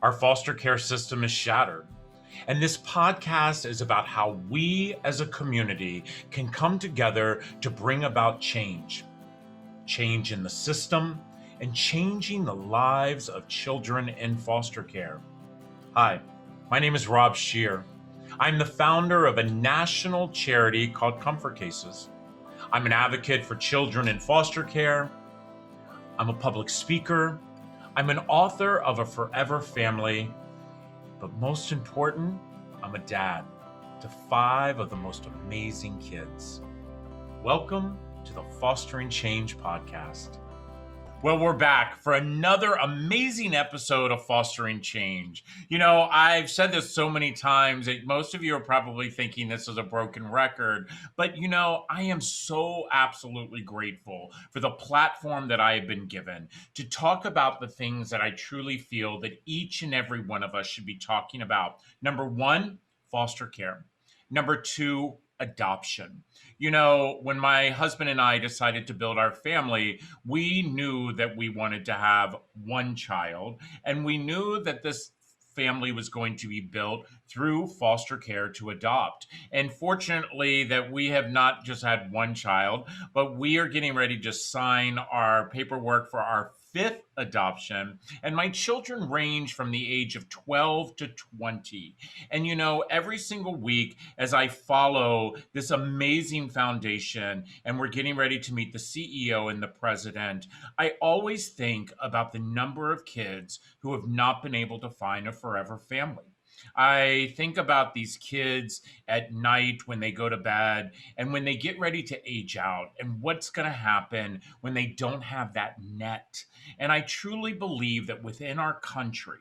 Our foster care system is shattered. And this podcast is about how we as a community can come together to bring about change. Change in the system and changing the lives of children in foster care. Hi, my name is Rob Shear. I'm the founder of a national charity called Comfort Cases. I'm an advocate for children in foster care. I'm a public speaker. I'm an author of A Forever Family. But most important, I'm a dad to 5 of the most amazing kids. Welcome to the Fostering Change podcast. Well, we're back for another amazing episode of Fostering Change. You know, I've said this so many times that most of you are probably thinking this is a broken record, but you know, I am so absolutely grateful for the platform that I have been given to talk about the things that I truly feel that each and every one of us should be talking about. Number 1, foster care. Number 2, adoption. You know, when my husband and I decided to build our family, we knew that we wanted to have one child, and we knew that this family was going to be built through foster care to adopt. And fortunately that we have not just had one child, but we are getting ready to sign our paperwork for our 5th adoption. And my children range from the age of 12 to 20. And you know, every single week as I follow this amazing foundation and we're getting ready to meet the CEO and the president, I always think about the number of kids who have not been able to find a forever family. I think about these kids at night when they go to bed and when they get ready to age out and what's going to happen when they don't have that net. And I truly believe that within our country,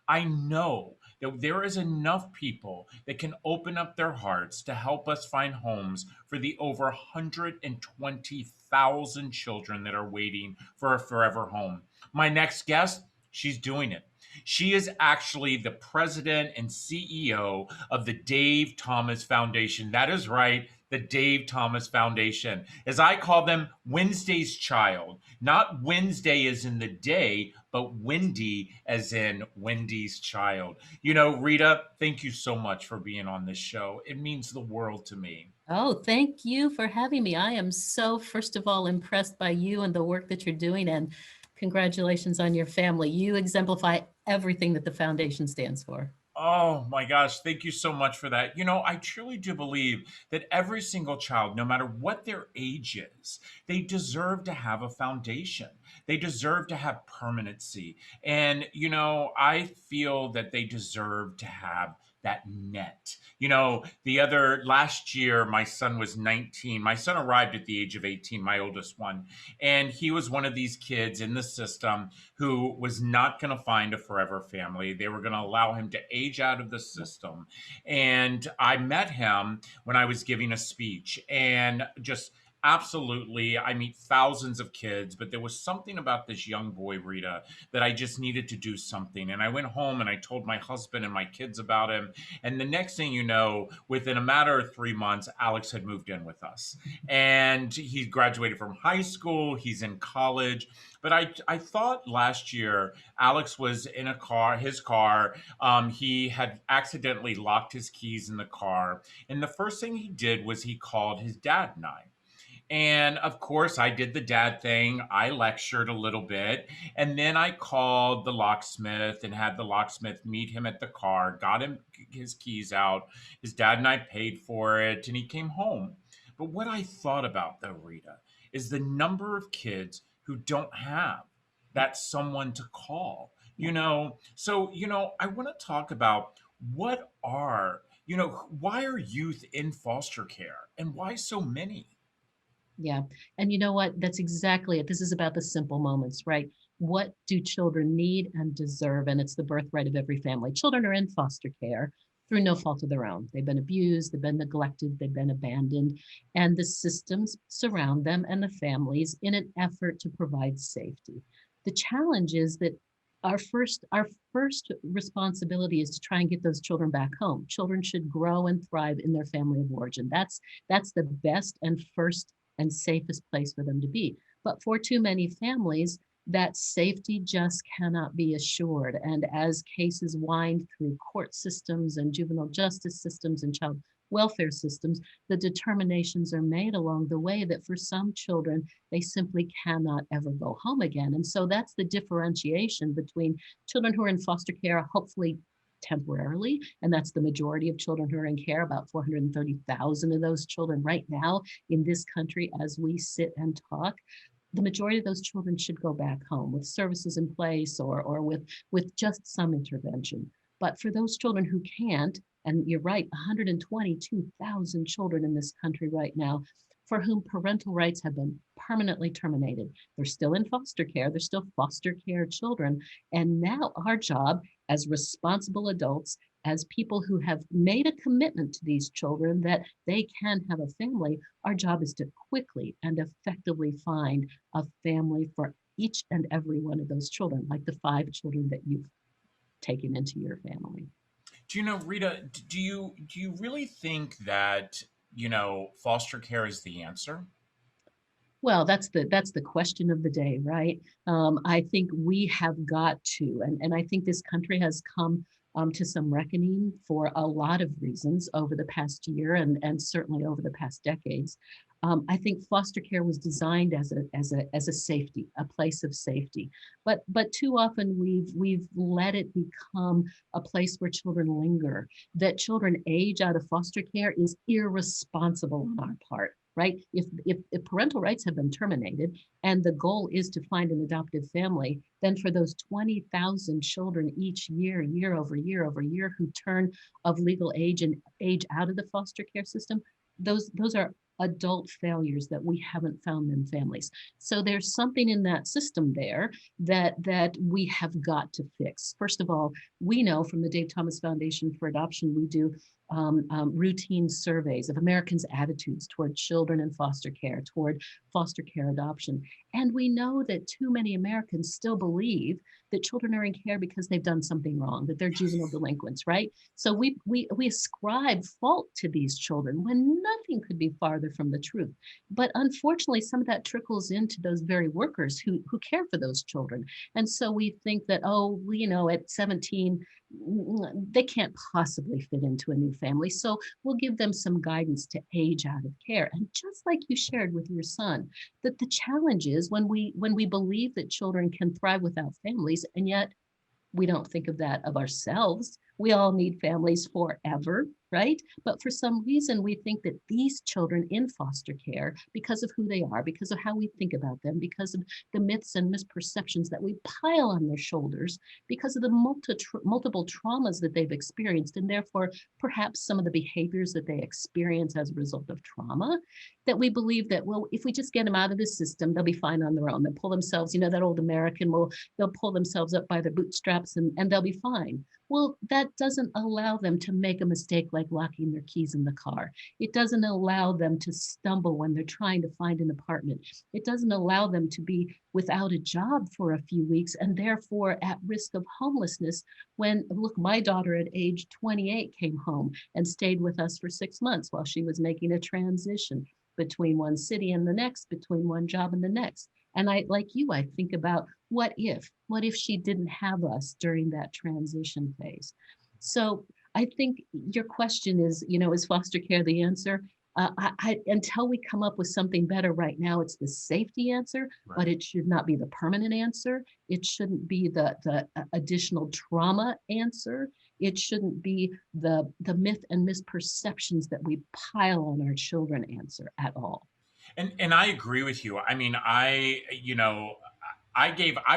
I know that there is enough people that can open up their hearts to help us find homes for the over 120,000 children that are waiting for a forever home. My next guest, she's doing it. She is actually the president and CEO of the Dave Thomas Foundation. That is right, the Dave Thomas Foundation. As I call them, Wednesday's child. Not Wednesday as in the day, but Wendy as in Wendy's child. You know, Rita, thank you so much for being on this show. It means the world to me. Oh, thank you for having me. I am so, first of all, impressed by you and the work that you're doing, and congratulations on your family. You exemplify everything that the foundation stands for. Oh my gosh, thank you so much for that. You know, I truly do believe that every single child, no matter what their age is, they deserve to have a foundation. They deserve to have permanency. And, you know, I feel that they deserve to have that net. You know, last year, my son was 19. My son arrived at the age of 18, my oldest one. And he was one of these kids in the system who was not going to find a forever family. They were going to allow him to age out of the system. And I met him when I was giving a speech, and just absolutely, I meet thousands of kids, but there was something about this young boy, Rita, that I just needed to do something. And I went home and I told my husband and my kids about him. And the next thing you know, within a matter of 3 months, Alex had moved in with us. And he graduated from high school, he's in college. But I thought last year Alex was in his car. He had accidentally locked his keys in the car. And the first thing he did was he called his dad and I. And of course, I did the dad thing. I lectured a little bit. And then I called the locksmith and had the locksmith meet him at the car, got him his keys out. His dad and I paid for it, and he came home. But what I thought about, though, Rita, is the number of kids who don't have that someone to call. You know, so, you know, I want to talk about why are youth in foster care and why so many? Yeah. And you know what? That's exactly it. This is about the simple moments, right? What do children need and deserve? And it's the birthright of every family. Children are in foster care through no fault of their own. They've been abused, they've been neglected, they've been abandoned, and the systems surround them and the families in an effort to provide safety. The challenge is that our first responsibility is to try and get those children back home. Children should grow and thrive in their family of origin. That's the best and first and safest place for them to be. But for too many families, that safety just cannot be assured. And as cases wind through court systems and juvenile justice systems and child welfare systems, the determinations are made along the way that for some children, they simply cannot ever go home again. And so that's the differentiation between children who are in foster care, hopefully temporarily, and that's the majority of children who are in care, about 430,000 of those children right now in this country as we sit and talk. The majority of those children should go back home with services in place or with just some intervention. But for those children who can't, and you're right, 122,000 children in this country right now for whom parental rights have been permanently terminated. They're still in foster care, they're still foster care children. And now our job as responsible adults, as people who have made a commitment to these children that they can have a family, our job is to quickly and effectively find a family for each and every one of those children, like the 5 children that you've taken into your family. Do you know, Rita, do you really think that, foster care is the answer? Well, that's the question of the day, right? I think we have got to, and I think this country has come to some reckoning for a lot of reasons over the past year and certainly over the past decades. I think foster care was designed as a safety, a place of safety, but too often we've let it become a place where children linger. That children age out of foster care is irresponsible on our part, right? If parental rights have been terminated and the goal is to find an adoptive family, then for those 20,000 children each year, year over year over year, who turn of legal age and age out of the foster care system, those are adult failures that we haven't found them families. So there's something in that system there that we have got to fix. First of all, we know from the Dave Thomas Foundation for Adoption, we do routine surveys of Americans' attitudes toward children in foster care, toward foster care adoption. And we know that too many Americans still believe that children are in care because they've done something wrong, that they're juvenile delinquents, right? So we ascribe fault to these children when nothing could be farther from the truth. But unfortunately, some of that trickles into those very workers who care for those children. And so we think that, oh, at 17, they can't possibly fit into a new family. So we'll give them some guidance to age out of care. And just like you shared with your son, that the challenge is when we believe that children can thrive without families, and yet we don't think of that of ourselves. We all need families forever, right? But for some reason, we think that these children in foster care, because of who they are, because of how we think about them, because of the myths and misperceptions that we pile on their shoulders, because of the multiple traumas that they've experienced, and therefore perhaps some of the behaviors that they experience as a result of trauma, that we believe that, well, if we just get them out of the system, they'll be fine on their own. They'll pull themselves, that old American, they'll pull themselves up by their bootstraps and they'll be fine. Well, that doesn't allow them to make a mistake like locking their keys in the car. It doesn't allow them to stumble when they're trying to find an apartment. It doesn't allow them to be without a job for a few weeks and therefore at risk of homelessness when, look, my daughter at age 28 came home and stayed with us for 6 months while she was making a transition between one city and the next, between one job and the next. And I, like you, I think about what if she didn't have us during that transition phase? So I think your question is foster care the answer? Until we come up with something better right now, it's the safety answer, Right. but it should not be the permanent answer. It shouldn't be the additional trauma answer. It shouldn't be the myth and misperceptions that we pile on our children answer at all. And I agree with you. I mean, I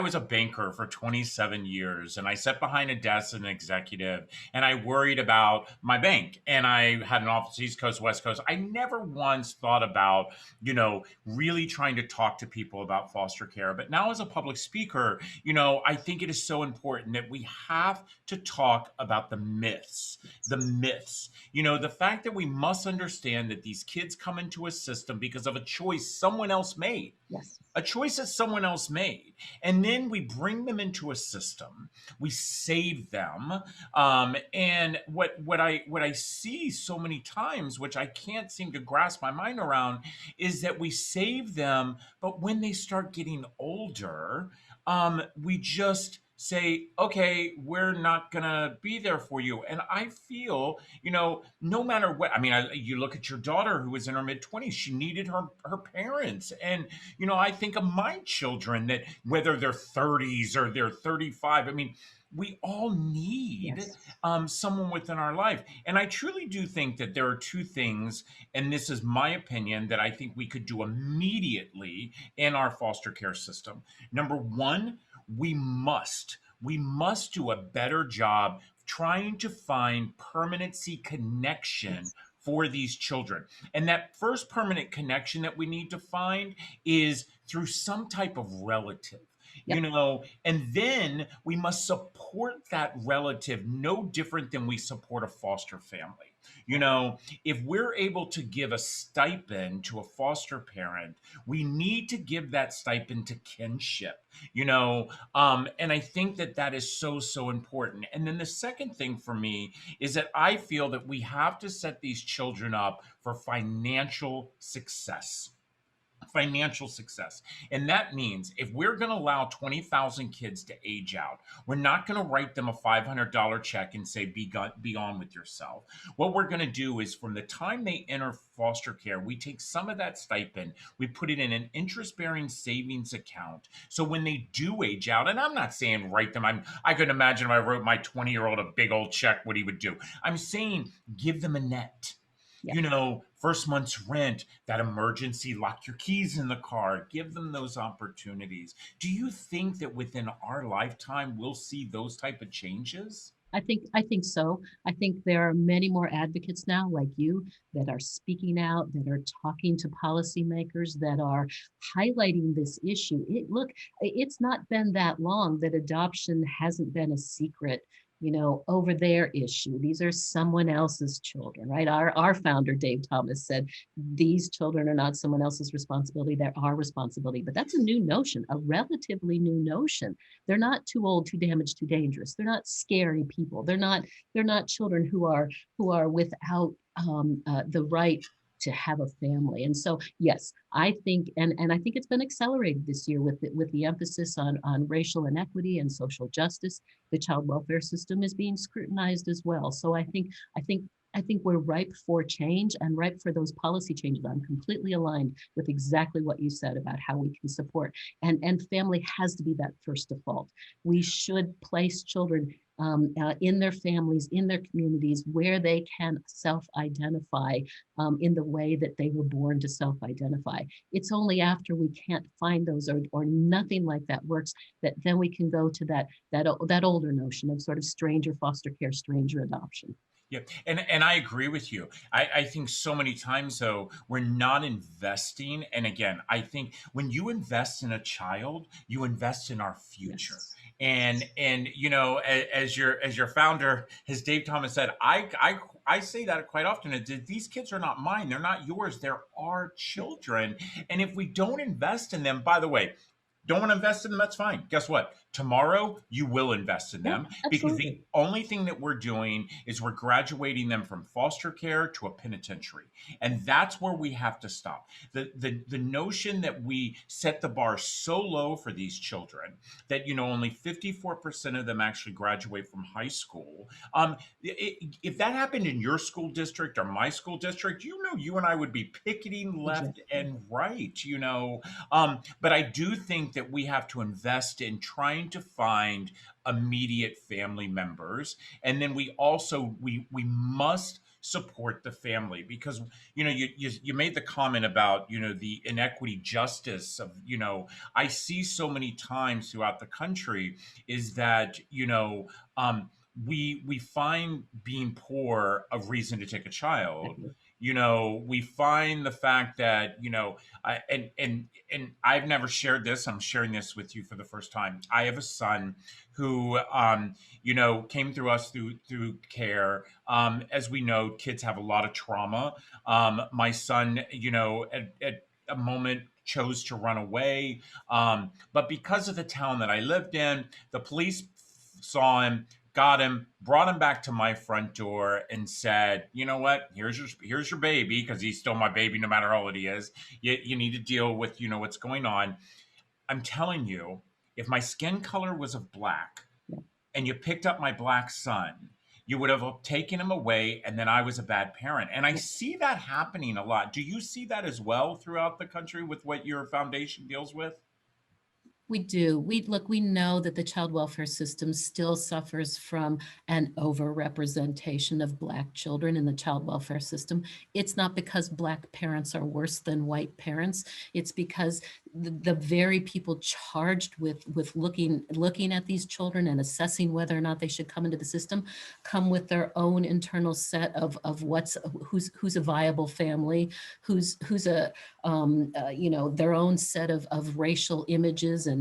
was a banker for 27 years and I sat behind a desk as an executive and I worried about my bank and I had an office East Coast, West Coast. I never once thought about, really trying to talk to people about foster care. But now as a public speaker, I think it is so important that we have to talk about the myths, the fact that we must understand that these kids come into a system because of a choice someone else made, Yes. a choice that someone else made, and then we bring them into a system, we save them, and what I see so many times, which I can't seem to grasp my mind around, is that we save them, but when they start getting older, we just say, okay, we're not gonna be there for you. And I feel, no matter what, I mean, you look at your daughter who was in her mid 20s, she needed her parents. And, I think of my children that whether they're 30s or they're 35, I mean, we all need Yes. someone within our life. And I truly do think that there are two things, and this is my opinion, that I think we could do immediately in our foster care system. Number one, we must do a better job trying to find permanency connection Yes. for these children. And that first permanent connection that we need to find is through some type of relative. Yep. And then we must support that relative no different than we support a foster family. If we're able to give a stipend to a foster parent, we need to give that stipend to kinship, and I think that that is so, so important. And then the second thing for me is that I feel that we have to set these children up for financial success. And that means if we're going to allow 20,000 kids to age out, we're not going to write them a $500 check and say, be on with yourself. What we're going to do is from the time they enter foster care, we take some of that stipend, we put it in an interest bearing savings account. So when they do age out, and I'm not saying write them, I could imagine if I wrote my 20-year-old a big old check, what he would do. I'm saying give them a net. Yep. First month's rent, that emergency, lock your keys in the car, give them those opportunities. Do you think that within our lifetime we'll see those type of changes? I think so. I think there are many more advocates now like you that are speaking out, that are talking to policymakers, that are highlighting this issue. It's not been that long that adoption hasn't been a secret, over their issue. These are someone else's children, right? Our founder, Dave Thomas, said these children are not someone else's responsibility, they're our responsibility. But that's a new notion, a relatively new notion. They're not too old, too damaged, too dangerous. They're not scary people. They're not children who are without the right to have a family. And so, yes, I think, and I think it's been accelerated this year with the emphasis on racial inequity and social justice. The child welfare system is being scrutinized as well. So I think we're ripe for change and ripe for those policy changes. I'm completely aligned with exactly what you said about how we can support. And family has to be that first default. We should place children in their families, in their communities, where they can self-identify in the way that they were born to self-identify. It's only after we can't find those or nothing like that works that then we can go to that older notion of sort of stranger foster care, stranger adoption. Yeah, and I agree with you. I think so many times though we're not investing. And again, I think when you invest in a child, you invest in our future. Yes. And as your founder, as Dave Thomas said, I say that quite often. These kids are not mine. They're not yours. They're our children. And if we don't invest in them, by the way, don't want to invest in them, that's fine. Guess what? Tomorrow you will invest in Yeah, them because the absolutely. only thing that we're doing is we're graduating them from foster care to a penitentiary. And that's where we have to stop. The notion that we set the bar so low for these children that only 54% of them actually graduate from high school. If that happened in your school district or my school district, you and I would be picketing left Exactly. and right. But I do think that we have to invest in trying to find immediate family members, and then we must support the family because you made the comment about the inequity justice of I see so many times throughout the country is that we find being poor a reason to take a child. Exactly. We find the fact that and I've never shared this. I'm sharing this with you for the first time. I have a son who came through us through care. As we know, kids have a lot of trauma. My son, at a moment chose to run away, but because of the town that I lived in, the police saw him, got him, brought him back to my front door, and said, "You know what? Here's your baby, because he's still my baby, no matter how old he is. You need to deal with what's going on." I'm telling you, if my skin color was of black, Yeah. and you picked up my black son, you would have taken him away, and then I was a bad parent. And I see that happening a lot. Do you see that as well throughout the country with what your foundation deals with? We do. We know that the child welfare system still suffers from an overrepresentation of Black children in the child welfare system. It's not because Black parents are worse than white parents. It's because the very people charged with looking at these children and assessing whether or not they should come into the system come with their own internal set of who's a viable family, who's a their own set of racial images and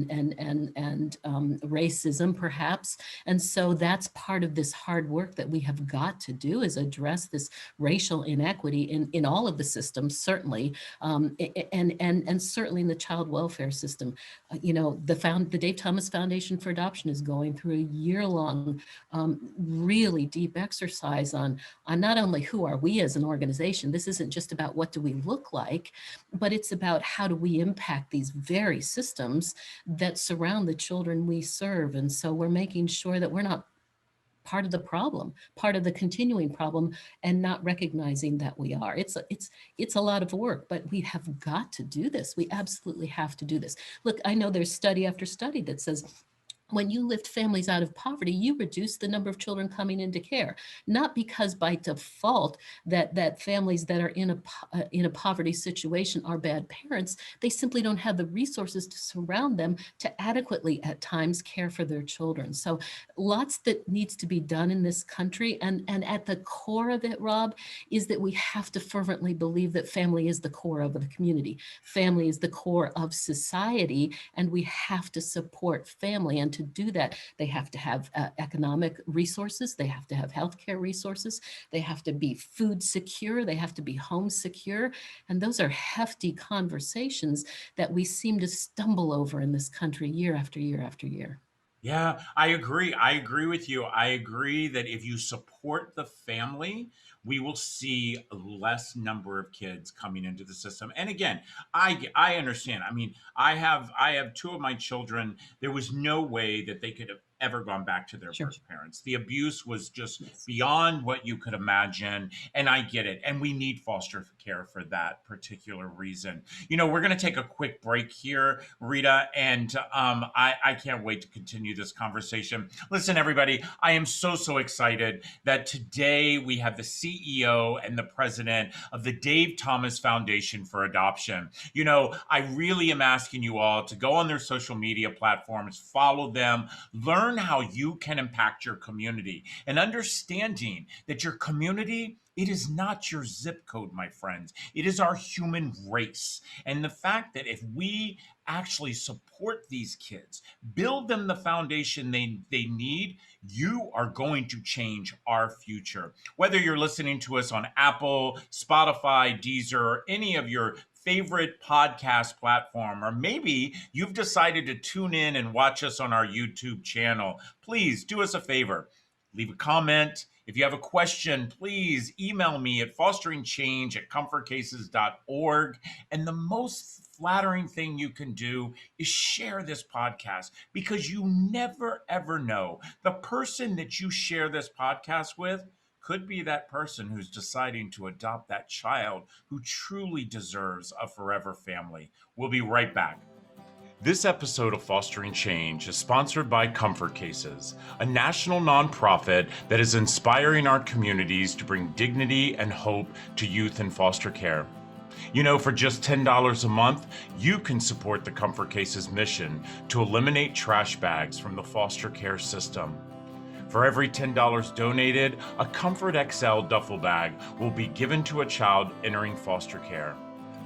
racism, perhaps. And so that's part of this hard work that we have got to do, is address this racial inequity in all of the systems, certainly, and certainly in the child welfare system. The Dave Thomas Foundation for Adoption is going through a year-long, really deep exercise on not only who are we as an organization. This isn't just about what do we look like, but it's about how do we impact these very systems that surround the children we serve. And so we're making sure that we're not part of the problem, part of the continuing problem, and not recognizing that we are. It's a lot of work, but we have got to do this. We absolutely have to do this. Look, I know there's study after study that says when you lift families out of poverty, you reduce the number of children coming into care, not because by default that families that are in a poverty situation are bad parents. They simply don't have the resources to surround them to adequately at times care for their children. So lots that needs to be done in this country. And at the core of it, Rob, is that we have to fervently believe that family is the core of the community. Family is the core of society, and we have to support family. And to do that, they have to have economic resources, they have to have healthcare resources, they have to be food secure, they have to be home secure. And those are hefty conversations that we seem to stumble over in this country year after year after year. Yeah, I agree. I agree with you. I agree that if you support the family, we will see a less number of kids coming into the system. And again, I understand. I mean, I have two of my children. There was no way that they could have ever gone back to their Sure. birth parents. The abuse was just Yes. beyond what you could imagine, and I get it. And we need foster care for that particular reason. We're going to take a quick break here, Rita, and I can't wait to continue this conversation. Listen, everybody, I am so excited that today we have the CEO and the president of the Dave Thomas Foundation for Adoption. I really am asking you all to go on their social media platforms, follow them, learn how you can impact your community, and understanding that your community, it is not your zip code, my friends. It is our human race. And the fact that if we actually support these kids, build them the foundation they need, you are going to change our future. Whether you're listening to us on Apple, Spotify, Deezer, or any of your favorite podcast platform, or maybe you've decided to tune in and watch us on our YouTube channel, please do us a favor. Leave a comment. If you have a question, please email me at fosteringchange@comfortcases.org. And the most flattering thing you can do is share this podcast, because you never, ever know. The person that you share this podcast with could be that person who's deciding to adopt that child who truly deserves a forever family. We'll be right back. This episode of Fostering Change is sponsored by Comfort Cases, a national nonprofit that is inspiring our communities to bring dignity and hope to youth in foster care. For just $10 a month, you can support the Comfort Cases mission to eliminate trash bags from the foster care system. For every $10 donated, a Comfort XL duffel bag will be given to a child entering foster care.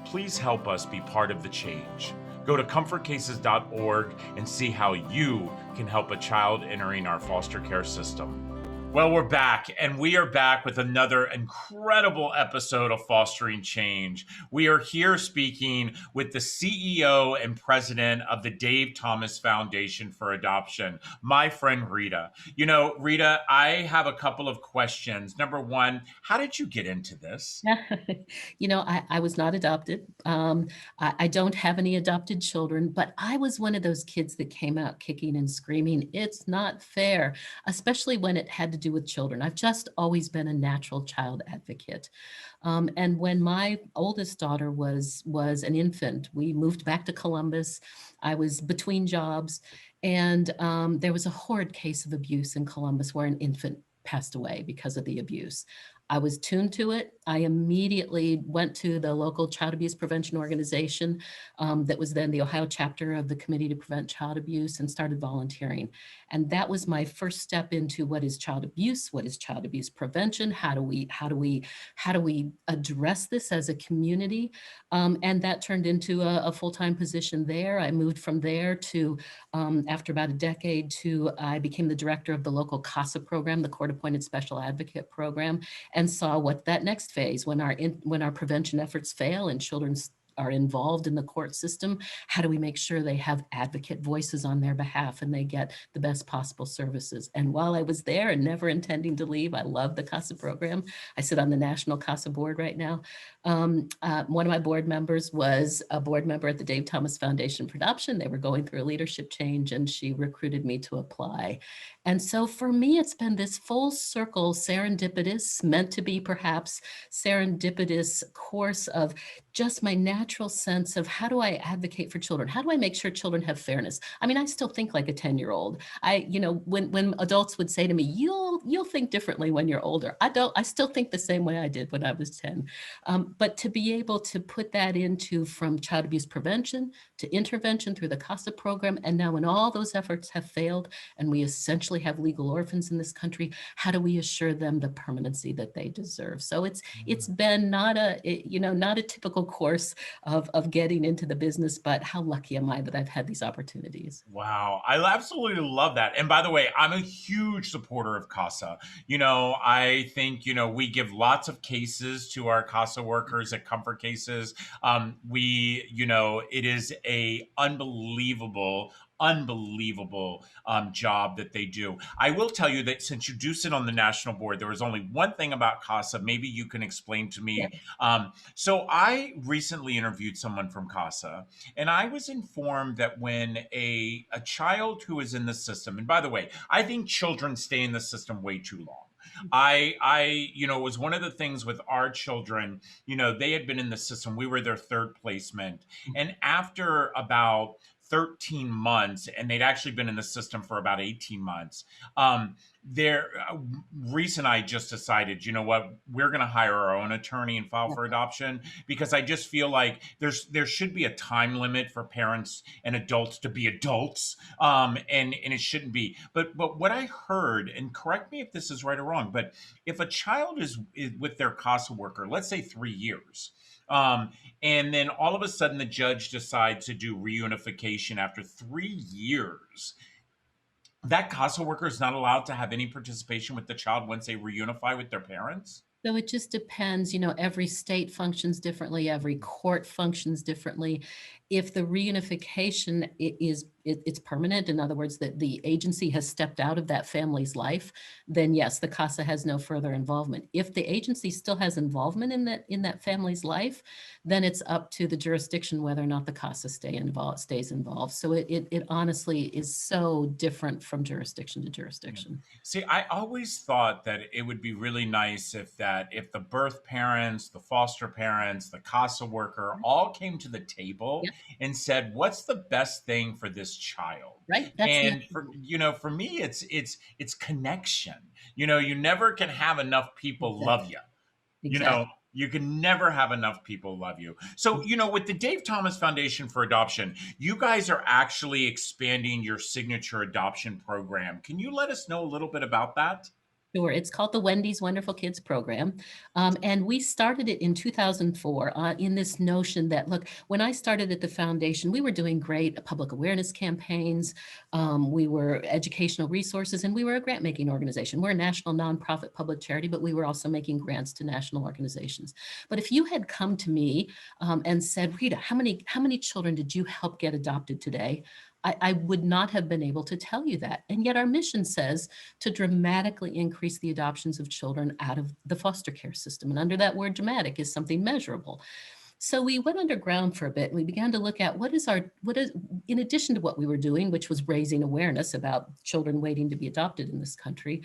Please help us be part of the change. Go to comfortcases.org and see how you can help a child entering our foster care system. Well, we're back, and we are back with another incredible episode of Fostering Change. We are here speaking with the CEO and president of the Dave Thomas Foundation for Adoption, my friend Rita. You know, Rita, I have a couple of questions. Number one, how did you get into this? I was not adopted. I don't have any adopted children, but I was one of those kids that came out kicking and screaming, "It's not fair," especially when it had to do with children. I've just always been a natural child advocate. And when my oldest daughter was an infant, we moved back to Columbus. I was between jobs, and there was a horrid case of abuse in Columbus where an infant passed away because of the abuse. I was tuned to it. I immediately went to the local child abuse prevention organization that was then the Ohio chapter of the Committee to Prevent Child Abuse, and started volunteering. And that was my first step into what is child abuse, what is child abuse prevention, how do we address this as a community, and that turned into a full-time position there. I moved from there to after about a decade to I became the director of the local CASA program, the Court Appointed Special Advocate program, and saw what that next phase, when our prevention efforts fail and children are involved in the court system, how do we make sure they have advocate voices on their behalf and they get the best possible services? And while I was there and never intending to leave, I love the CASA program. I sit on the National CASA board right now. One of my board members was a board member at the Dave Thomas Foundation for Adoption. They were going through a leadership change, and she recruited me to apply. And so for me, it's been this full circle, serendipitous, meant to be perhaps serendipitous course of just my natural sense of, how do I advocate for children? How do I make sure children have fairness? I mean, I still think like a 10-year-old. When adults would say to me, you'll think differently when you're older. I still think the same way I did when I was 10. But to be able to put that into, from child abuse prevention to intervention through the CASA program, and now when all those efforts have failed and we essentially have legal orphans in this country, how do we assure them the permanency that they deserve? So it's been not a typical course of getting into the business, but how lucky am I that I've had these opportunities? Wow, I absolutely love that. And by the way, I'm a huge supporter of CASA. I think, we give lots of cases to our CASA workers at Comfort Cases. It is a unbelievable job that they do. I will tell you that since you do sit on the national board, there was only one thing about CASA. Maybe you can explain to Yeah. me. So I recently interviewed someone from CASA, and I was informed that when a child who is in the system, and by the way, I think children stay in the system way too long. It was one of the things with our children, they had been in the system. We were their third placement. And after about 13 months, and they'd actually been in the system for about 18 months. Reese and I just decided, you know what, we're going to hire our own attorney and file for adoption, because I just feel like there should be a time limit for parents and adults to be adults, and it shouldn't be. But what I heard, and correct me if this is right or wrong, but if a child is with their CASA worker, let's say 3 years. And then all of a sudden the judge decides to do reunification after 3 years. That CASA worker is not allowed to have any participation with the child once they reunify with their parents? So it just depends, every state functions differently, every court functions differently. If the reunification it's permanent, in other words, that the agency has stepped out of that family's life, then yes, the CASA has no further involvement. If the agency still has involvement in that family's life, then it's up to the jurisdiction whether or not the CASA stays involved. So it honestly is so different from jurisdiction to jurisdiction. See, I always thought that it would be really nice if the birth parents, the foster parents, the CASA worker all came to the table Yep. and said, "What's the best thing for this child?" Right. That's the And for me, it's connection. You never can have enough people love you. You exactly. know, you can never have enough people love you. So, with the Dave Thomas Foundation for Adoption, you guys are actually expanding your signature adoption program. Can you let us know a little bit about that? Sure. It's called the Wendy's Wonderful Kids program. And we started it in 2004 in this notion that, look, when I started at the foundation, we were doing great public awareness campaigns. We were educational resources, and we were a grant making organization. We're a national nonprofit public charity, but we were also making grants to national organizations. But if you had come to me and said, Rita, how many children did you help get adopted today? I would not have been able to tell you that. And yet our mission says to dramatically increase the adoptions of children out of the foster care system. And under that word dramatic is something measurable. So we went underground for a bit and we began to look at what is, in addition to what we were doing, which was raising awareness about children waiting to be adopted in this country,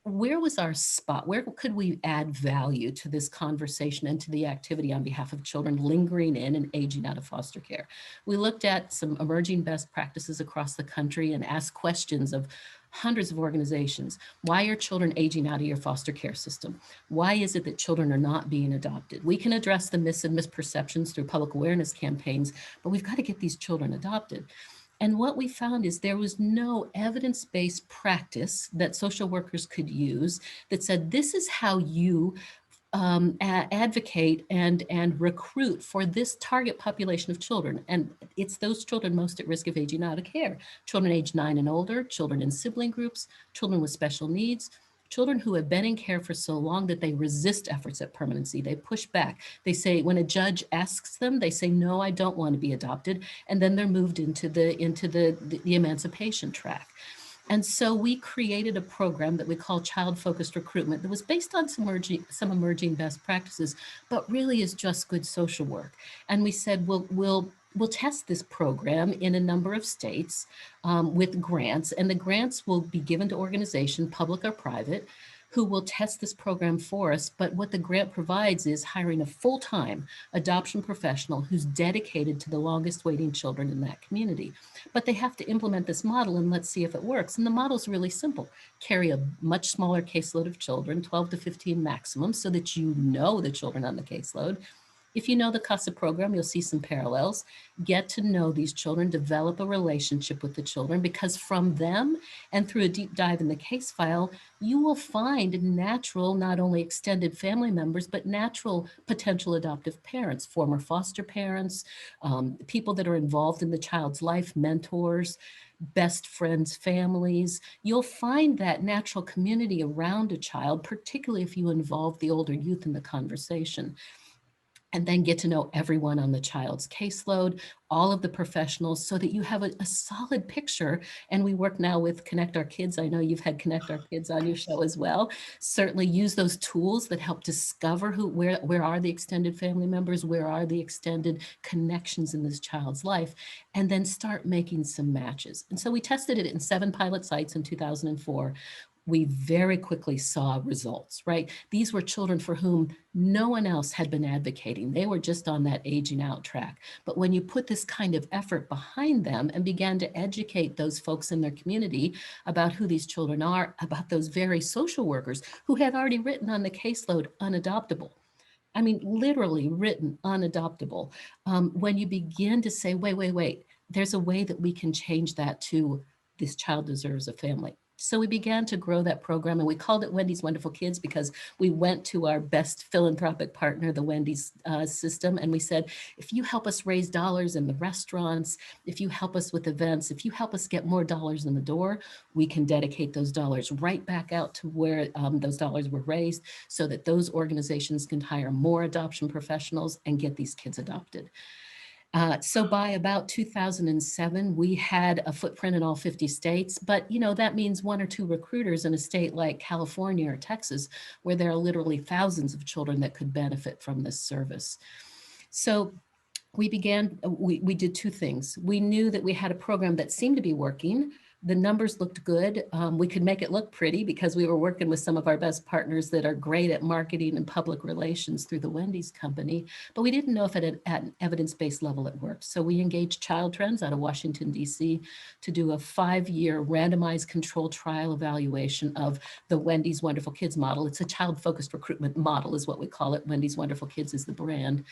where was our spot? Where could we add value to this conversation and to the activity on behalf of children lingering in and aging out of foster care? We looked at some emerging best practices across the country and asked questions of hundreds of organizations. Why are children aging out of your foster care system? Why is it that children are not being adopted? We can address the myths and misperceptions through public awareness campaigns, but we've got to get these children adopted. And what we found is there was no evidence-based practice that social workers could use that said, this is how you advocate and recruit for this target population of children. And it's those children most at risk of aging out of care. Children age 9 and older, children in sibling groups, children with special needs, children who have been in care for so long that they resist efforts at permanency. They push back. They say, when a judge asks them, they say, no, I don't want to be adopted. And then they're moved into the emancipation track. And so we created a program that we call child-focused recruitment that was based on some emerging best practices, but really is just good social work. And we said, we'll test this program in a number of states with grants, and the grants will be given to organizations, public or private, who will test this program for us. But what the grant provides is hiring a full-time adoption professional who's dedicated to the longest waiting children in that community. But they have to implement this model, and let's see if it works. And the model is really simple. Carry a much smaller caseload of children, 12 to 15 maximum, so that you know the children on the caseload. If you know the CASA program, you'll see some parallels. Get to know these children, develop a relationship with the children, because from them and through a deep dive in the case file, you will find natural, not only extended family members, but natural potential adoptive parents, former foster parents, people that are involved in the child's life, mentors, best friends, families. You'll find that natural community around a child, particularly if you involve the older youth in the conversation. And then get to know everyone on the child's caseload, all of the professionals, so that you have a solid picture. And we work now with Connect Our Kids. I know you've had Connect Our Kids on your show as well. Certainly use those tools that help discover where are the extended family members, where are the extended connections in this child's life, and then start making some matches. And so we tested it in 7 pilot sites in 2004. We very quickly saw results, right? These were children for whom no one else had been advocating. They were just on that aging out track. But when you put this kind of effort behind them and began to educate those folks in their community about who these children are, about those very social workers who had already written on the caseload, unadoptable. I mean, literally written unadoptable. When you begin to say, wait, there's a way that we can change that to this child deserves a family. So we began to grow that program, and we called it Wendy's Wonderful Kids because we went to our best philanthropic partner, the Wendy's system, and we said, if you help us raise dollars in the restaurants, if you help us with events, if you help us get more dollars in the door, we can dedicate those dollars right back out to where those dollars were raised, so that those organizations can hire more adoption professionals and get these kids adopted. So by about 2007, we had a footprint in all 50 states, but that means 1 or 2 recruiters in a state like California or Texas, where there are literally thousands of children that could benefit from this service. So we did 2 things. We knew that we had a program that seemed to be working. The numbers looked good. We could make it look pretty because we were working with some of our best partners that are great at marketing and public relations through the Wendy's company, but we didn't know if at an evidence-based level it worked. So we engaged Child Trends out of Washington, D.C. to do a 5-year randomized controlled trial evaluation of the Wendy's Wonderful Kids model. It's a child-focused recruitment model is what we call it. Wendy's Wonderful Kids is the brand.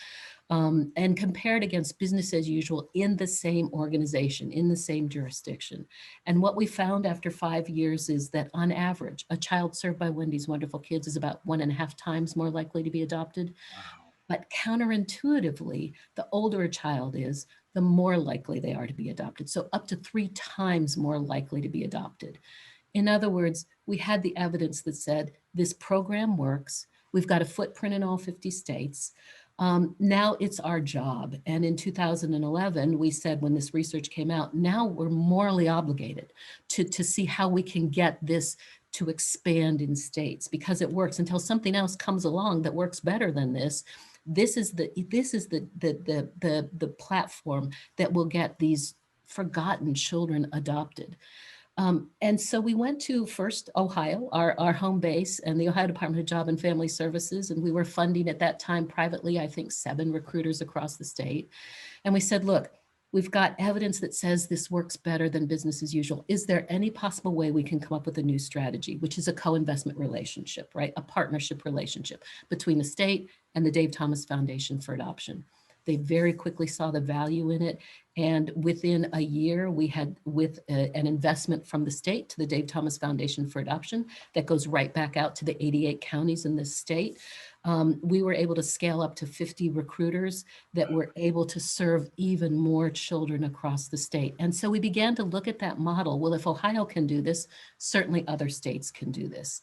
and compared against business as usual in the same organization, in the same jurisdiction. And what we found after 5 years is that on average, a child served by Wendy's Wonderful Kids is about 1.5 times more likely to be adopted. Wow. But counterintuitively, the older a child is, the more likely they are to be adopted. So up to 3 times more likely to be adopted. In other words, we had the evidence that said this program works. We've got a footprint in all 50 states. Now it's our job. And in 2011, we said when this research came out, now we're morally obligated to see how we can get this to expand in states because it works until something else comes along that works better than this. This is the platform that will get these forgotten children adopted. And so we went to first Ohio, our home base, and the Ohio Department of Job and Family Services. And we were funding at that time privately, I think 7 recruiters across the state. And we said, look, we've got evidence that says this works better than business as usual. Is there any possible way we can come up with a new strategy, which is a co-investment relationship, right? A partnership relationship between the state and the Dave Thomas Foundation for Adoption. They very quickly saw the value in it. And within a year, we had with an investment from the state to the Dave Thomas Foundation for Adoption that goes right back out to the 88 counties in this state. We were able to scale up to 50 recruiters that were able to serve even more children across the state. And so we began to look at that model. Well, if Ohio can do this, certainly other states can do this.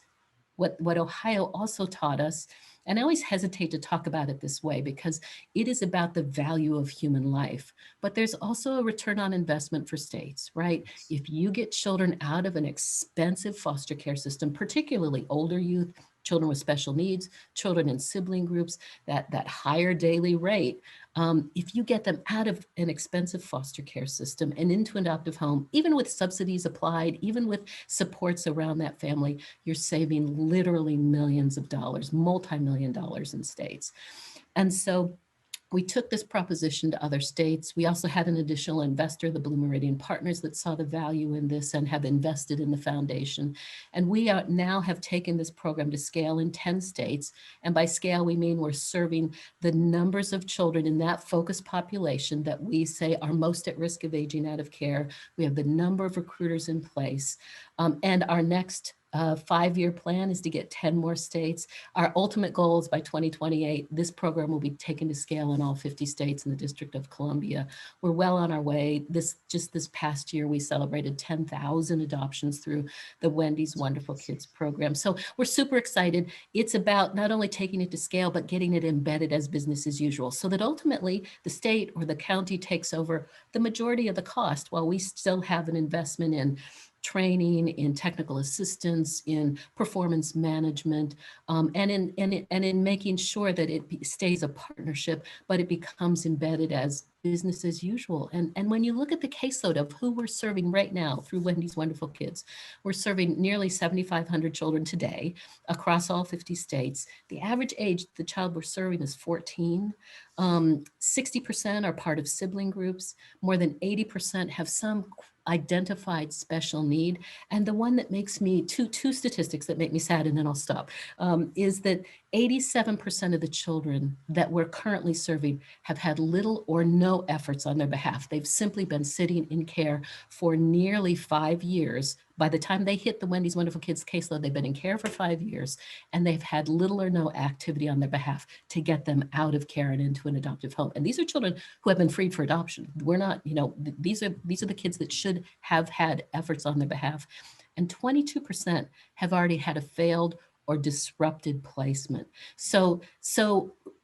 What Ohio also taught us, and I always hesitate to talk about it this way because it is about the value of human life, but there's also a return on investment for states, right? If you get children out of an expensive foster care system, particularly older youth, children with special needs, children in sibling groups, that higher daily rate, if you get them out of an expensive foster care system and into an adoptive home, even with subsidies applied, even with supports around that family, you're saving literally millions of dollars, multi-million dollars in states. And so we took this proposition to other states. We also had an additional investor, the Blue Meridian Partners, that saw the value in this and have invested in the foundation. And we now have taken this program to scale in 10 states. And by scale, we mean we're serving the numbers of children in that focused population that we say are most at risk of aging out of care. We have the number of recruiters in place. And our next 5-year plan is to get 10 more states. Our ultimate goal is by 2028, this program will be taken to scale in all 50 states in the District of Columbia. We're well on our way. Just this past year, we celebrated 10,000 adoptions through the Wendy's Wonderful Kids program. So we're super excited. It's about not only taking it to scale, but getting it embedded as business as usual so that ultimately the state or the county takes over the majority of the cost while we still have an investment in training, in technical assistance, in performance management, and in making sure that it stays a partnership, but it becomes embedded as business as usual. And when you look at the caseload of who we're serving right now through Wendy's Wonderful Kids, we're serving nearly 7,500 children today across all 50 states. The average age the child we're serving is 14. 60% are part of sibling groups. More than 80% have some identified special need. And the one that makes me, two statistics that make me sad, and then I'll stop, is that 87% of the children that we're currently serving have had little or no efforts on their behalf. They've simply been sitting in care for nearly 5 years. By the time they hit the Wendy's Wonderful Kids caseload, they've been in care for 5 years, and they've had little or no activity on their behalf to get them out of care and into an adoptive home. And these are children who have been freed for adoption. We're not, these are the kids that should have had efforts on their behalf. And 22% have already had a failed or disrupted placement. So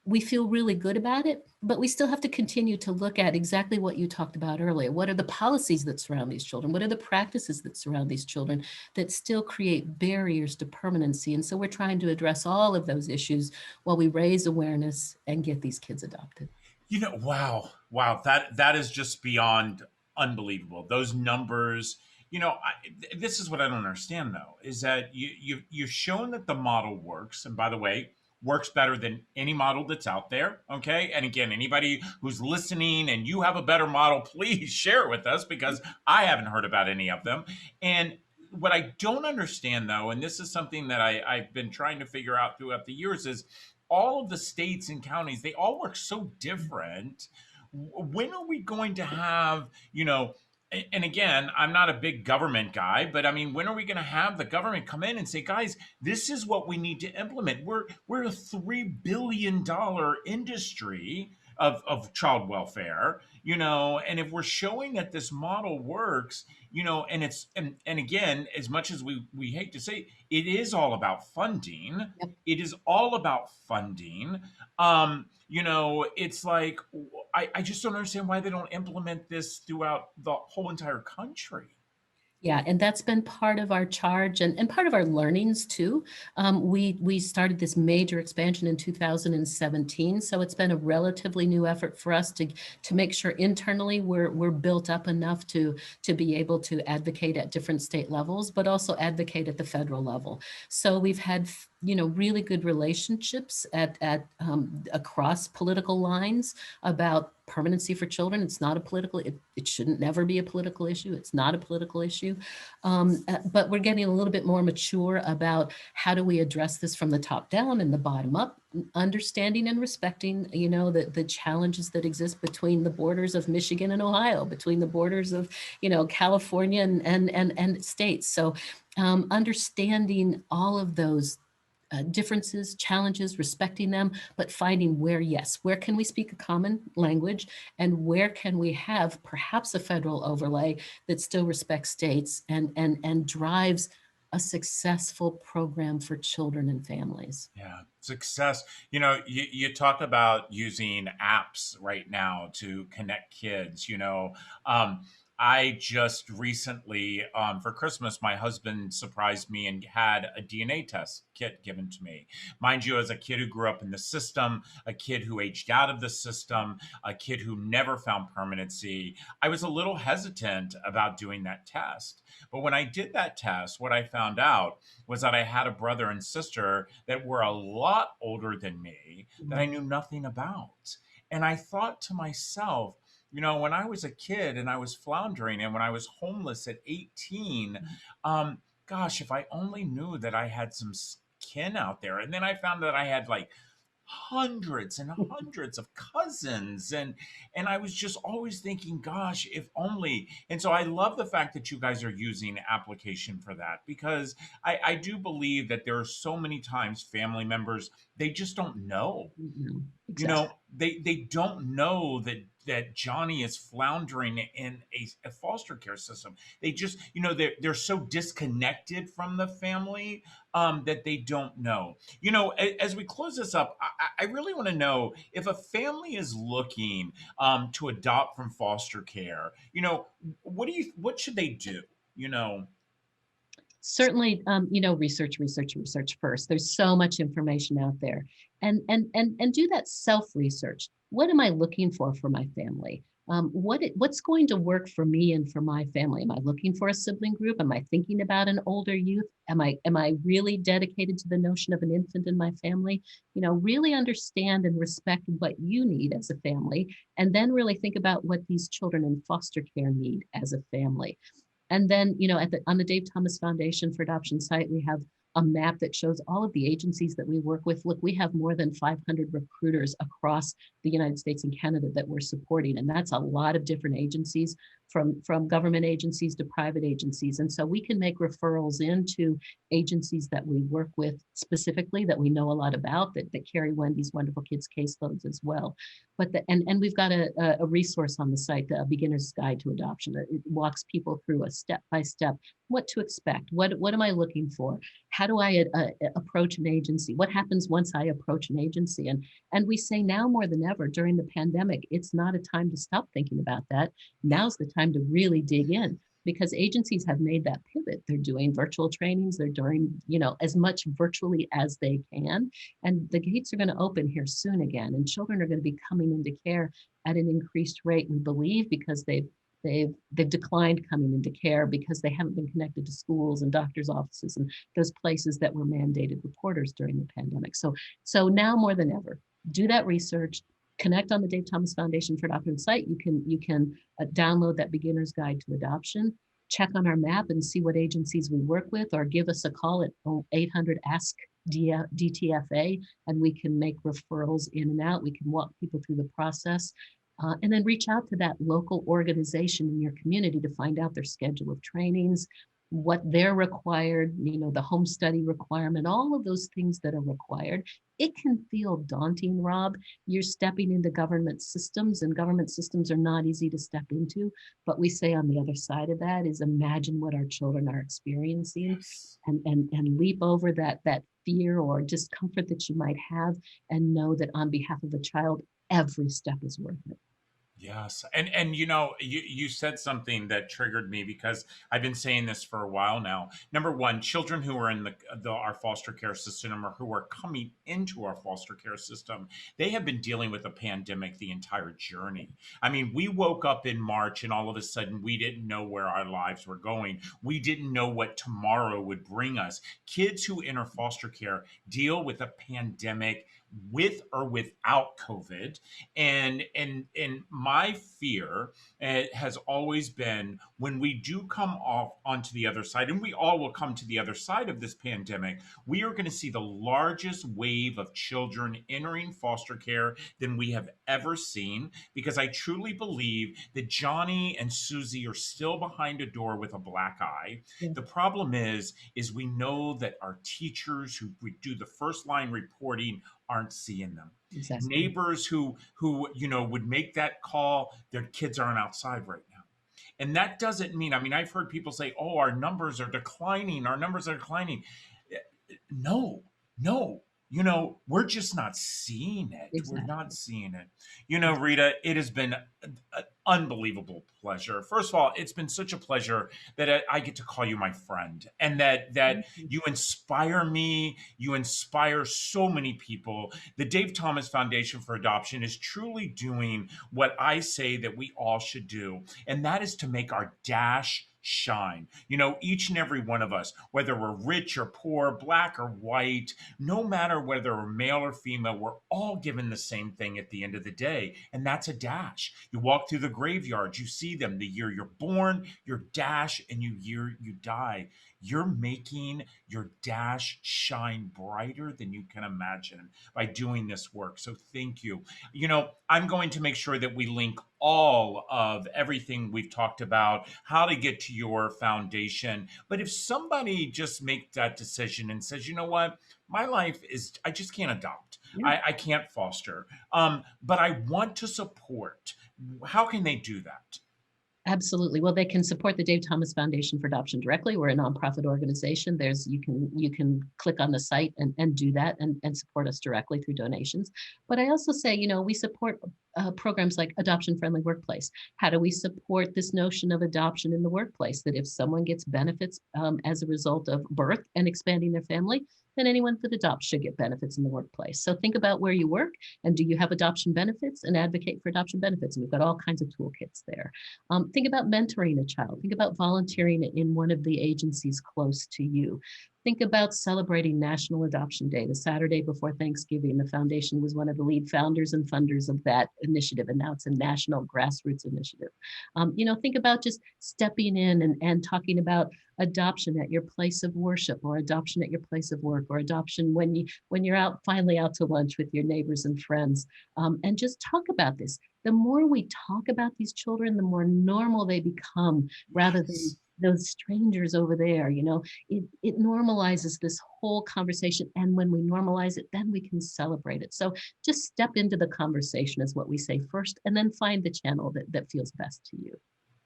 we feel really good about it, but we still have to continue to look at exactly what you talked about earlier. What are the policies that surround these children? What are the practices that surround these children that still create barriers to permanency? And so we're trying to address all of those issues while we raise awareness and get these kids adopted. Wow, that is just beyond unbelievable. Those numbers, this is what I don't understand though, is that you've shown that the model works, and by the way, works better than any model that's out there. Okay, and again, anybody who's listening and you have a better model, please share it with us because I haven't heard about any of them. And what I don't understand though, and this is something that I've been trying to figure out throughout the years, is all of the states and counties, they all work so different. When are we going to have, and again, I'm not a big government guy, but I mean, when are we going to have the government come in and say, guys, this is what we need to implement? We're a $3 billion industry of child welfare, and if we're showing that this model works, and and again, as much as we hate to say, it is all about funding. Yep. It is all about funding. It's like I just don't understand why they don't implement this throughout the whole entire country. Yeah, and that's been part of our charge and part of our learnings too. We started this major expansion in 2017, so it's been a relatively new effort for us to make sure internally we're built up enough to be able to advocate at different state levels, but also advocate at the federal level. So we've had really good relationships at across political lines about permanency for children. It's not a political, it shouldn't never be a political issue. It's not a political issue. But we're getting a little bit more mature about how do we address this from the top down and the bottom up, understanding and respecting, the challenges that exist between the borders of Michigan and Ohio, between the borders of, California and states. So understanding all of those differences, challenges, respecting them, but finding where can we speak a common language, and where can we have perhaps a federal overlay that still respects states and drives a successful program for children and families. Yeah, success. You talk about using apps right now to connect kids. I just recently, for Christmas, my husband surprised me and had a DNA test kit given to me. Mind you, as a kid who grew up in the system, a kid who aged out of the system, a kid who never found permanency, I was a little hesitant about doing that test. But when I did that test, what I found out was that I had a brother and sister that were a lot older than me that I knew nothing about. And I thought to myself, when I was a kid and I was floundering and when I was homeless at 18, gosh, if I only knew that I had some kin out there. And then I found that I had like hundreds and hundreds of cousins, and I was just always thinking, gosh, if only. And so I love the fact that you guys are using application for that, because I do believe that there are so many times family members, they just don't know. Exactly. They don't know that Johnny is floundering in a foster care system. They just, they're so disconnected from the family, that they don't know. As we close this up, I really want to know if a family is looking to adopt from foster care. What should they do? You know, Certainly, research first. There's so much information out there, and do that self research. What am I looking for my family? What's going to work for me and for my family? Am I looking for a sibling group? Am I thinking about an older youth? Am I really dedicated to the notion of an infant in my family? Really understand and respect what you need as a family, and then really think about what these children in foster care need as a family. And then, on the Dave Thomas Foundation for Adoption site, we have a map that shows all of the agencies that we work with. Look, we have more than 500 recruiters across the United States and Canada that we're supporting. And that's a lot of different agencies, from government agencies to private agencies. And so we can make referrals into agencies that we work with specifically, that we know a lot about, that carry Wendy's Wonderful Kids caseloads as well. But and we've got a resource on the site, a beginner's guide to adoption. It walks people through a step-by-step, what to expect, what am I looking for, how do I approach an agency, what happens once I approach an agency. And we say now more than ever during the pandemic, it's not a time to stop thinking about that. Now's the time to really dig in, because agencies have made that pivot. They're doing virtual trainings, they're doing as much virtually as they can, and the gates are going to open here soon again, and children are going to be coming into care at an increased rate, we believe, because they've declined coming into care because they haven't been connected to schools and doctors' offices and those places that were mandated reporters during the pandemic. So now more than ever, do that research. Connect on the Dave Thomas Foundation for Adoption site. You can download that beginner's guide to adoption. Check on our map and see what agencies we work with, or give us a call at 800 ASK DTFA, and we can make referrals in and out. We can walk people through the process. And then reach out to that local organization in your community to find out their schedule of trainings, what they're required, the home study requirement, all of those things that are required. It can feel daunting, Rob. You're stepping into government systems, and government systems are not easy to step into. But we say on the other side of that is imagine what our children are experiencing, Yes. and leap over that fear or discomfort that you might have, and know that on behalf of a child, every step is worth it. Yes. And you said something that triggered me because I've been saying this for a while now. Number one, children who are in our foster care system or who are coming into our foster care system, they have been dealing with a pandemic the entire journey. I mean, we woke up in March and all of a sudden we didn't know where our lives were going. We didn't know what tomorrow would bring us. Kids who enter foster care deal with a pandemic with or without COVID, and my fear has always been when we do come off onto the other side, and we all will come to the other side of this pandemic, we are going to see the largest wave of children entering foster care than we have ever seen, because I truly believe that Johnny and Susie are still behind a door with a black eye. Yeah, The problem is we know that our teachers who we do the first line reporting aren't seeing them. exactly. Neighbors who would make that call, their kids aren't outside right now. And that doesn't mean, I mean, I've heard people say, "Oh, our numbers are declining. Our numbers are declining." No, no. We're just not seeing it. We're not Exactly. seeing it. Rita, it has been an unbelievable pleasure. First of all, it's been such a pleasure that I get to call you my friend, and that Thank you. you inspire me. You inspire so many people. The Dave Thomas Foundation for Adoption is truly doing what I say that we all should do, and that is to make our dash shine. Each and every one of us, whether we're rich or poor, black or white, no matter whether we're male or female, we're all given the same thing at the end of the day, and that's a dash. You walk through the graveyard, you see them, the year you're born, your dash, and year you die. You're making your dash shine brighter than you can imagine by doing this work. So thank you. I'm going to make sure that we link all of everything we've talked about, how to get to your foundation. But if somebody just makes that decision and says, you know what, my life is, I just can't adopt, Yeah. I can't foster, but I want to support, how can they do that? Absolutely. Well, they can support the Dave Thomas Foundation for Adoption directly. We're a nonprofit organization. You can click on the site and do that and support us directly through donations. But I also say, we support programs like Adoption Friendly Workplace. How do we support this notion of adoption in the workplace? That if someone gets benefits as a result of birth and expanding their family, then anyone that adopts should get benefits in the workplace. So think about where you work and do you have adoption benefits, and advocate for adoption benefits. And we've got all kinds of toolkits there. Think about mentoring a child. Think about volunteering in one of the agencies close to you. Think about celebrating National Adoption Day, the Saturday before Thanksgiving. The foundation was one of the lead founders and funders of that initiative, and now it's a national grassroots initiative. Think about just stepping in and talking about adoption at your place of worship, or adoption at your place of work, or adoption when you're finally out to lunch with your neighbors and friends, and just talk about this. The more we talk about these children, the more normal they become, rather than Yes. those strangers over there. It normalizes this whole conversation, and when we normalize it, then we can celebrate it. So just step into the conversation is what we say first, and then find the channel that feels best to you.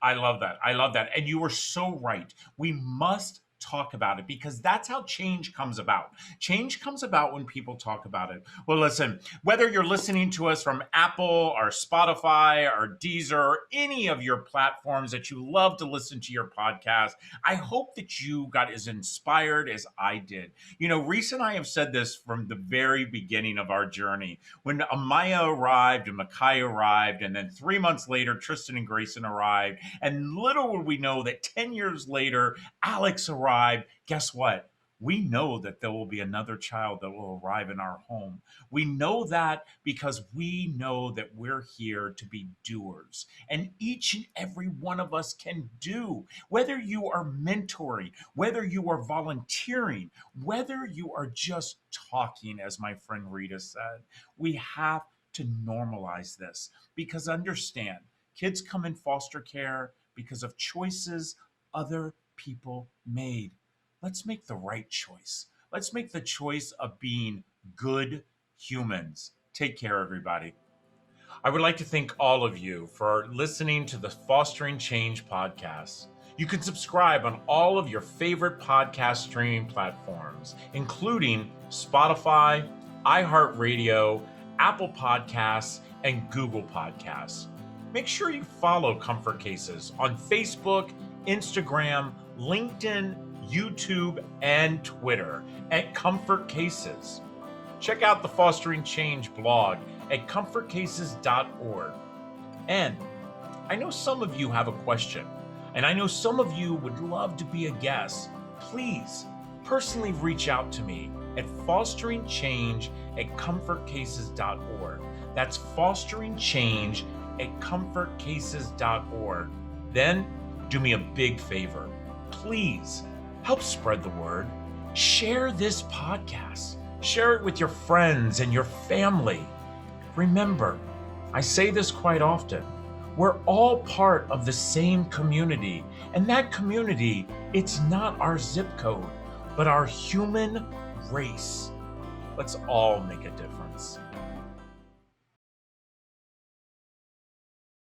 I love that. I love that. And you were so right. We must talk about it because that's how change comes about. Change comes about when people talk about it. Well, listen, whether you're listening to us from Apple or Spotify or Deezer or any of your platforms that you love to listen to your podcast, I hope that you got as inspired as I did. Reese and I have said this from the very beginning of our journey. When Amaya arrived and Makai arrived, and then 3 months later, Tristan and Grayson arrived, and little would we know that 10 years later, Alex arrived. Guess what? We know that there will be another child that will arrive in our home. We know that because we know that we're here to be doers. And each and every one of us can do, whether you are mentoring, whether you are volunteering, whether you are just talking, as my friend Rita said. We have to normalize this because understand, kids come in foster care because of choices other people made. Let's make the right choice. Let's make the choice of being good humans. Take care, everybody. I would like to thank all of you for listening to the Fostering Change podcast. You can subscribe on all of your favorite podcast streaming platforms, including Spotify, iHeartRadio, Apple Podcasts, and Google Podcasts. Make sure you follow Comfort Cases on Facebook, Instagram, LinkedIn, YouTube, and Twitter at Comfort Cases. Check out the Fostering Change blog at comfortcases.org. And I know some of you have a question, and I know some of you would love to be a guest. Please personally reach out to me at fosteringchange@comfortcases.org. That's fosteringchange@comfortcases.org. Then do me a big favor. Please help spread the word. Share this podcast. Share it with your friends and your family. Remember, I say this quite often, we're all part of the same community. And that community, it's not our zip code, but our human race. Let's all make a difference.